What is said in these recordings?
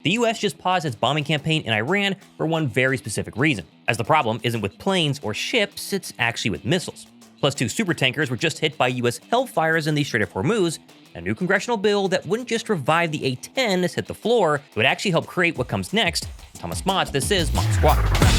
The US just paused its bombing campaign in Iran for one very specific reason, as the problem isn't with planes or ships, it's actually with missiles. Plus, 2 supertankers were just hit by US Hellfires in the Strait of Hormuz. A new congressional bill that wouldn't just revive the A-10 has hit the floor, it would actually help create what comes next. I'm Thomas Mott, this is MachSquawk.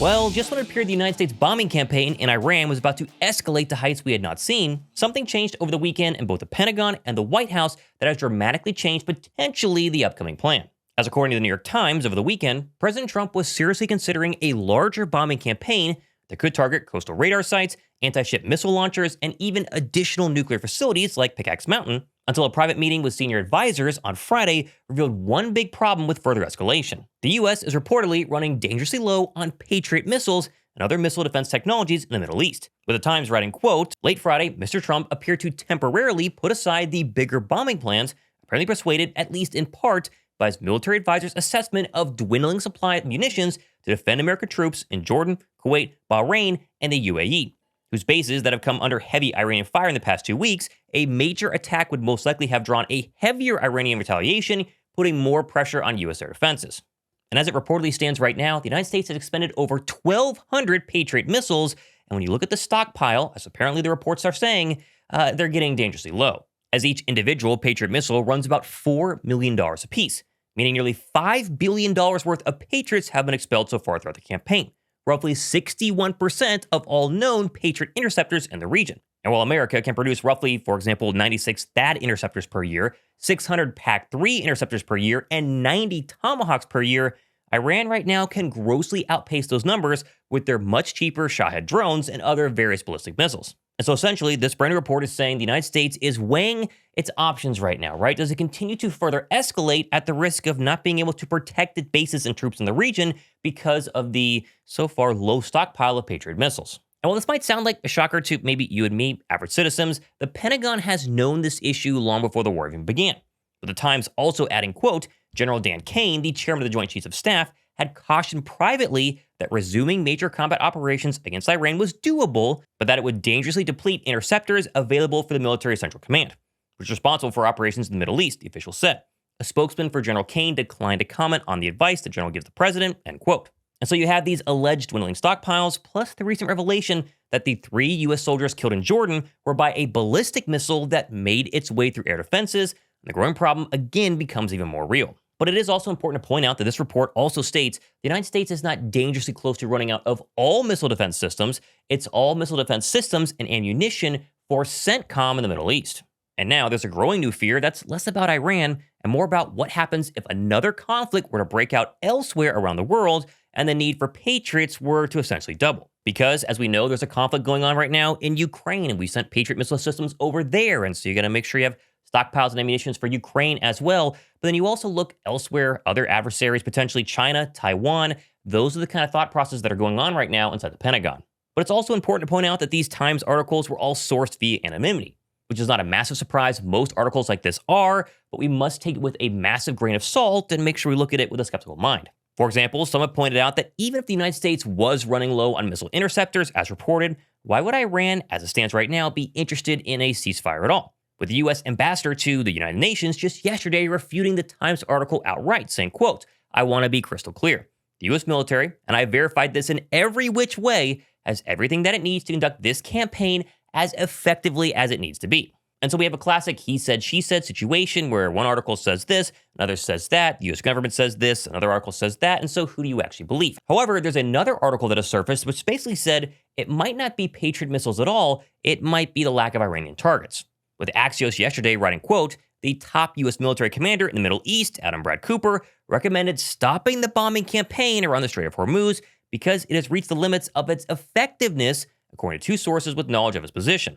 Well, just when it appeared the United States bombing campaign in Iran was about to escalate to heights we had not seen, something changed over the weekend in both the Pentagon and the White House that has dramatically changed potentially the upcoming plan. As according to the New York Times over the weekend, President Trump was seriously considering a larger bombing campaign that could target coastal radar sites, anti-ship missile launchers, and even additional nuclear facilities like Pickaxe Mountain, until a private meeting with senior advisors on Friday revealed one big problem with further escalation. The US is reportedly running dangerously low on Patriot missiles and other missile defense technologies in the Middle East. With the Times writing, quote, late Friday, Mr. Trump appeared to temporarily put aside the bigger bombing plans, apparently persuaded, at least in part, by his military advisor's assessment of dwindling supply of munitions to defend American troops in Jordan, Kuwait, Bahrain, and the UAE, whose bases that have come under heavy Iranian fire in the past 2 weeks. A major attack would most likely have drawn a heavier Iranian retaliation, putting more pressure on U.S. air defenses. And as it reportedly stands right now, the United States has expended over 1,200 Patriot missiles, and when you look at the stockpile, as apparently the reports are saying, they're getting dangerously low, as each individual Patriot missile runs about $4 million apiece, meaning nearly $5 billion worth of Patriots have been expelled so far throughout the campaign, roughly 61% of all known Patriot interceptors in the region. And while America can produce roughly, for example, 96 THAAD interceptors per year, 600 PAC-3 interceptors per year, and 90 Tomahawks per year, Iran right now can grossly outpace those numbers with their much cheaper Shahed drones and other various ballistic missiles. And so essentially, this brand new report is saying the United States is weighing its options right now, right? Does it continue to further escalate at the risk of not being able to protect its bases and troops in the region because of the so far low stockpile of Patriot missiles? And while this might sound like a shocker to maybe you and me, average citizens, the Pentagon has known this issue long before the war even began. With the Times also adding, quote, General Dan Kane, the chairman of the Joint Chiefs of Staff, had cautioned privately that resuming major combat operations against Iran was doable, but that it would dangerously deplete interceptors available for the military central command, which is responsible for operations in the Middle East, the official said. A spokesman for General Kane declined to comment on the advice the general gives the president, end quote. And so you have these alleged dwindling stockpiles, plus the recent revelation that the 3 U.S. soldiers killed in Jordan were by a ballistic missile that made its way through air defenses, and the growing problem again becomes even more real. But it is also important to point out that this report also states the United States is not dangerously close to running out of all missile defense systems. It's all missile defense systems and ammunition for CENTCOM in the Middle East. And now there's a growing new fear that's less about Iran and more about what happens if another conflict were to break out elsewhere around the world and the need for Patriots were to essentially double. Because, as we know, there's a conflict going on right now in Ukraine, and we sent Patriot missile systems over there, and so you got to make sure you have stockpiles and ammunition for Ukraine as well. But then you also look elsewhere, other adversaries, potentially China, Taiwan. Those are the kind of thought processes that are going on right now inside the Pentagon. But it's also important to point out that these Times articles were all sourced via anonymity, which is not a massive surprise. Most articles like this are, but we must take it with a massive grain of salt and make sure we look at it with a skeptical mind. For example, some have pointed out that even if the United States was running low on missile interceptors, as reported, why would Iran, as it stands right now, be interested in a ceasefire at all? With the U.S. ambassador to the United Nations just yesterday refuting the Times article outright, saying, quote, I want to be crystal clear. The U.S. military, and I verified this in every which way, has everything that it needs to conduct this campaign as effectively as it needs to be. And so we have a classic he said, she said situation where one article says this, another says that, the U.S. government says this, another article says that, and so who do you actually believe? However, there's another article that has surfaced which basically said it might not be Patriot missiles at all, it might be the lack of Iranian targets. With Axios yesterday writing, quote, the top U.S. military commander in the Middle East, Adam Brad Cooper, recommended stopping the bombing campaign around the Strait of Hormuz because it has reached the limits of its effectiveness, according to 2 sources with knowledge of its position.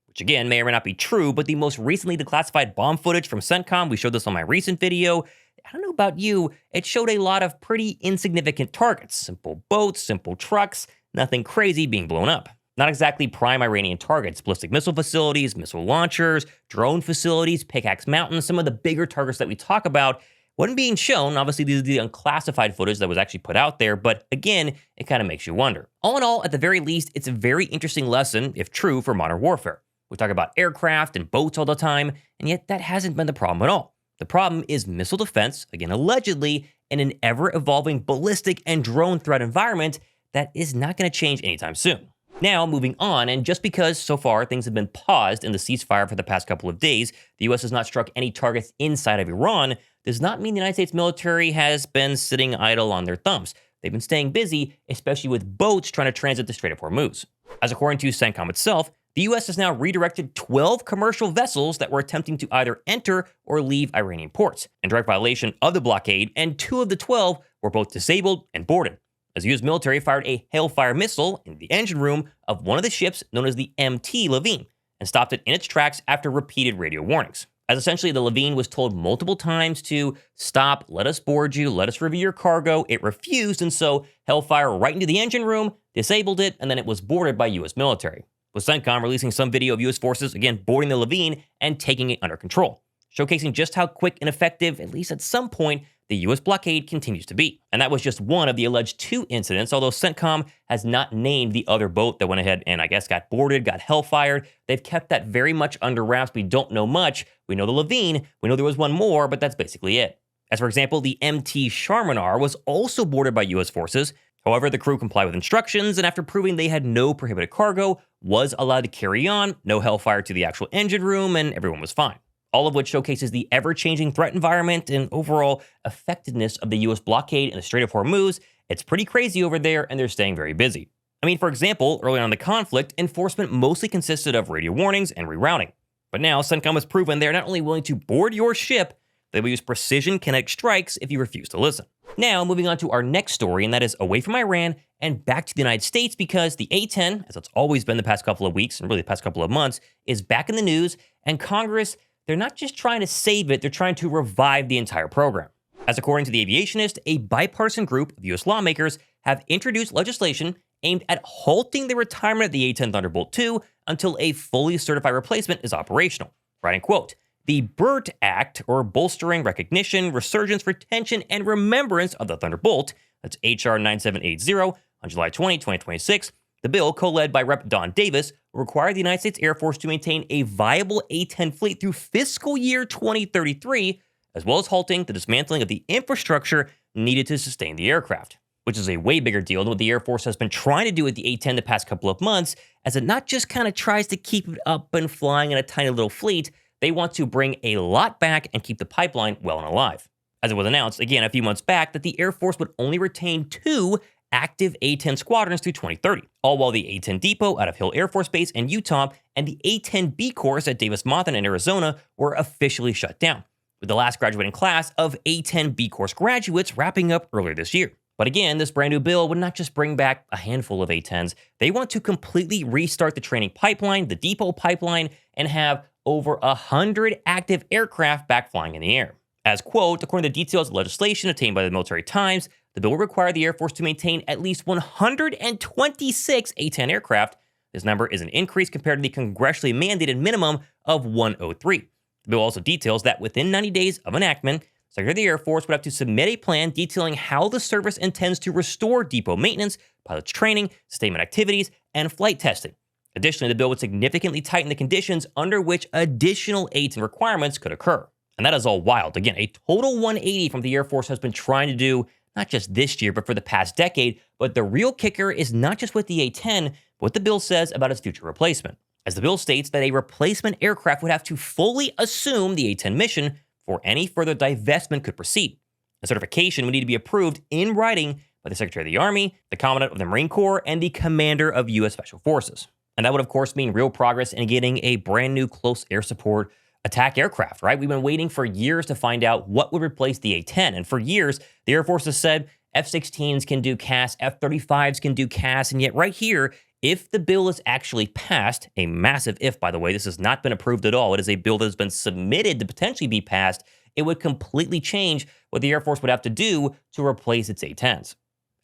Which again may or may not be true, but the most recently declassified bomb footage from CENTCOM, we showed this on my recent video, I don't know about you, it showed a lot of pretty insignificant targets, simple boats, simple trucks, nothing crazy being blown up. Not exactly prime Iranian targets, ballistic missile facilities, missile launchers, drone facilities, Pickaxe Mountain, some of the bigger targets that we talk about wasn't being shown. Obviously, these are the unclassified footage that was actually put out there, but again, it kind of makes you wonder. All in all, at the very least, it's a very interesting lesson, if true, for modern warfare. We talk about aircraft and boats all the time, and yet that hasn't been the problem at all. The problem is missile defense, again allegedly, in an ever-evolving ballistic and drone threat environment that is not going to change anytime soon. Now, moving on, and just because so far things have been paused in the ceasefire for the past couple of days, the U.S. has not struck any targets inside of Iran, does not mean the United States military has been sitting idle on their thumbs. They've been staying busy, especially with boats trying to transit the Strait of Hormuz. As according to CENTCOM itself, the U.S. has now redirected 12 commercial vessels that were attempting to either enter or leave Iranian ports, in direct violation of the blockade, and 2 of the 12 were both disabled and boarded, as the U.S. military fired a Hellfire missile in the engine room of one of the ships known as the MT Lavine, and stopped it in its tracks after repeated radio warnings. As essentially the Lavine was told multiple times to stop, let us board you, let us review your cargo, it refused, and so Hellfire right into the engine room, disabled it, and then it was boarded by U.S. military, with CENTCOM releasing some video of U.S. forces, again, boarding the Lavine and taking it under control, showcasing just how quick and effective, at least at some point, the U.S. blockade continues to be. And that was just one of the alleged 2 incidents, although CENTCOM has not named the other boat that went ahead and I guess got boarded, got hellfired. They've kept that very much under wraps. We don't know much. We know the Lavine, we know there was one more, but that's basically it. As for example, the MT Charminar was also boarded by U.S. forces. However, the crew complied with instructions, and after proving they had no prohibited cargo, was allowed to carry on, no hellfire to the actual engine room, and everyone was fine. All of which showcases the ever-changing threat environment and overall effectiveness of the U.S. blockade in the Strait of Hormuz. It's pretty crazy over there, and they're staying very busy. I mean, for example, early on in the conflict, enforcement mostly consisted of radio warnings and rerouting. But now, CENTCOM has proven they're not only willing to board your ship, they will use precision kinetic strikes if you refuse to listen. Now, moving on to our next story, and that is away from Iran and back to the United States, because the A-10, as it's always been the past couple of weeks, and really the past couple of months, is back in the news, and Congress, they're not just trying to save it, they're trying to revive the entire program. As according to The Aviationist, a bipartisan group of U.S. lawmakers have introduced legislation aimed at halting the retirement of the A-10 Thunderbolt II until a fully certified replacement is operational. Writing, quote, "The BRRRRT Act, or Bolstering Recognition, Resurgence, Retention, and Remembrance of the Thunderbolt," that's H.R. 9780, on July 20, 2026, the bill, co-led by Rep. Don Davis, will require the United States Air Force to maintain a viable A-10 fleet through fiscal year 2033, as well as halting the dismantling of the infrastructure needed to sustain the aircraft, which is a way bigger deal than what the Air Force has been trying to do with the A-10 the past couple of months, as it not just kind of tries to keep it up and flying in a tiny little fleet. They want to bring a lot back and keep the pipeline well and alive. As it was announced, again, a few months back, that the Air Force would only retain 2 active A-10 squadrons through 2030, all while the A-10 Depot out of Hill Air Force Base in Utah and the A-10 B course at Davis-Monthan in Arizona were officially shut down, with the last graduating class of A-10 B course graduates wrapping up earlier this year. But again, this brand new bill would not just bring back a handful of A-10s, they want to completely restart the training pipeline, the depot pipeline, and have over 100 active aircraft back flying in the air. As, quote, according to details of legislation obtained by the Military Times, the bill will require the Air Force to maintain at least 126 A-10 aircraft. This number is an increase compared to the congressionally mandated minimum of 103. The bill also details that within 90 days of enactment, Secretary of the Air Force would have to submit a plan detailing how the service intends to restore depot maintenance, pilots training, sustainment activities, and flight testing. Additionally, the bill would significantly tighten the conditions under which additional A-10 requirements could occur. And that is all wild. Again, a total 180 from the Air Force has been trying to do, not just this year, but for the past decade. But the real kicker is not just with the A-10, but what the bill says about its future replacement. As the bill states that a replacement aircraft would have to fully assume the A-10 mission before any further divestment could proceed. The certification would need to be approved in writing by the Secretary of the Army, the Commandant of the Marine Corps, and the Commander of U.S. Special Forces. And that would, of course, mean real progress in getting a brand new close air support attack aircraft, right? We've been waiting for years to find out what would replace the A-10. And for years, the Air Force has said F-16s can do CAS, F-35s can do CAS. And yet right here, if the bill is actually passed, a massive if, by the way, this has not been approved at all. It is a bill that has been submitted to potentially be passed. It would completely change what the Air Force would have to do to replace its A-10s.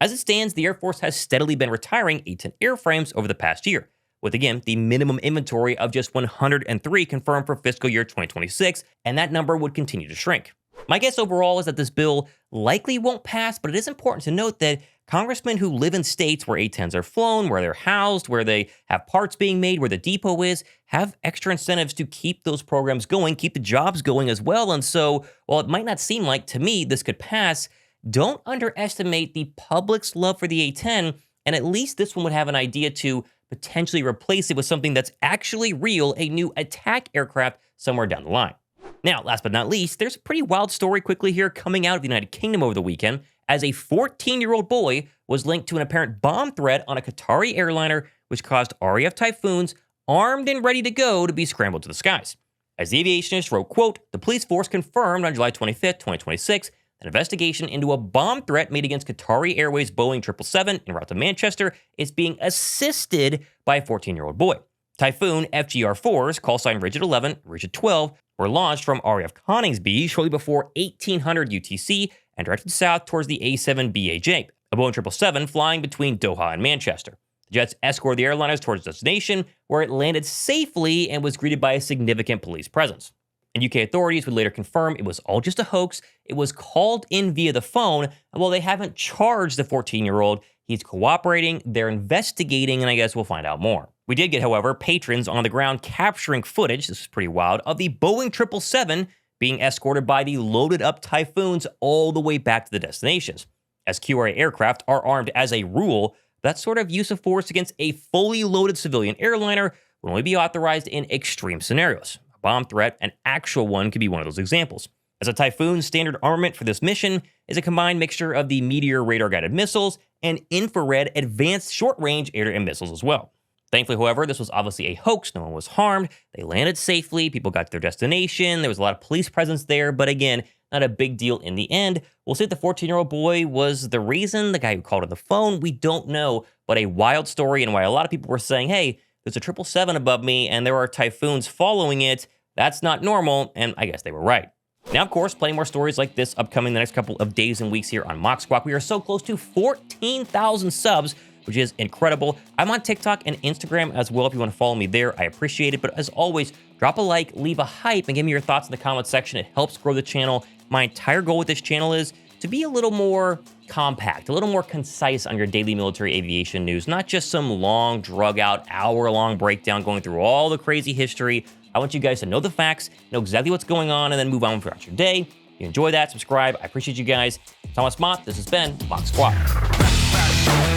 As it stands, the Air Force has steadily been retiring A-10 airframes over the past year, with, again, the minimum inventory of just 103 confirmed for fiscal year 2026, and that number would continue to shrink. My guess overall is that this bill likely won't pass, but it is important to note that congressmen who live in states where A-10s are flown, where they're housed, where they have parts being made, where the depot is, have extra incentives to keep those programs going, keep the jobs going as well. And so, while it might not seem like, to me, this could pass, don't underestimate the public's love for the A-10, and at least this one would have an idea to potentially replace it with something that's actually real, a new attack aircraft somewhere down the line. Now, last but not least, there's a pretty wild story quickly here coming out of the United Kingdom over the weekend, as a 14-year-old boy was linked to an apparent bomb threat on a Qatari airliner, which caused RAF Typhoons, armed and ready to go, to be scrambled to the skies. As the aviationist wrote, quote, "The police force confirmed on July 25, 2026, an investigation into a bomb threat made against Qatari Airways Boeing 777 en route to Manchester is being assisted by a 14-year-old boy. Typhoon FGR-4s, call sign Rigid 11, Rigid 12, were launched from RAF Coningsby shortly before 1800 UTC and directed south towards the A7BAJ, a Boeing 777 flying between Doha and Manchester. The jets escorted the airliners towards its destination, where it landed safely and was greeted by a significant police presence. And UK authorities would later confirm it was all just a hoax. It was called in via the phone, and while they haven't charged the 14-year-old, he's cooperating, they're investigating, and I guess we'll find out more. We did get, however, patrons on the ground capturing footage, this is pretty wild, of the Boeing 777 being escorted by the loaded-up Typhoons all the way back to the destinations. As QRA aircraft are armed as a rule, that sort of use of force against a fully loaded civilian airliner would only be authorized in extreme scenarios. A bomb threat, an actual one, could be one of those examples. As a Typhoon's standard armament for this mission is a combined mixture of the Meteor radar-guided missiles and infrared advanced short-range air-to-air missiles as well. Thankfully, however, this was obviously a hoax. No one was harmed. They landed safely. People got to their destination. There was a lot of police presence there, but again, not a big deal in the end. We'll see if the 14-year-old boy was the reason, the guy who called on the phone. We don't know, but a wild story, and why a lot of people were saying, hey, there's a 777 above me, and there are Typhoons following it. That's not normal, and I guess they were right. Now, of course, plenty more stories like this upcoming the next couple of days and weeks here on MachSquawk. We are so close to 14,000 subs, which is incredible. I'm on TikTok and Instagram as well if you want to follow me there. I appreciate it. But as always, drop a like, leave a hype, and give me your thoughts in the comment section. It helps grow the channel. My entire goal with this channel is to be a little more compact, a little more concise on your daily military aviation news, not just some long, drug-out, hour-long breakdown going through all the crazy history. I want you guys to know the facts, know exactly what's going on, and then move on throughout your day. If you enjoy that, subscribe. I appreciate you guys. Thomas Mott, this has been MachSquawk.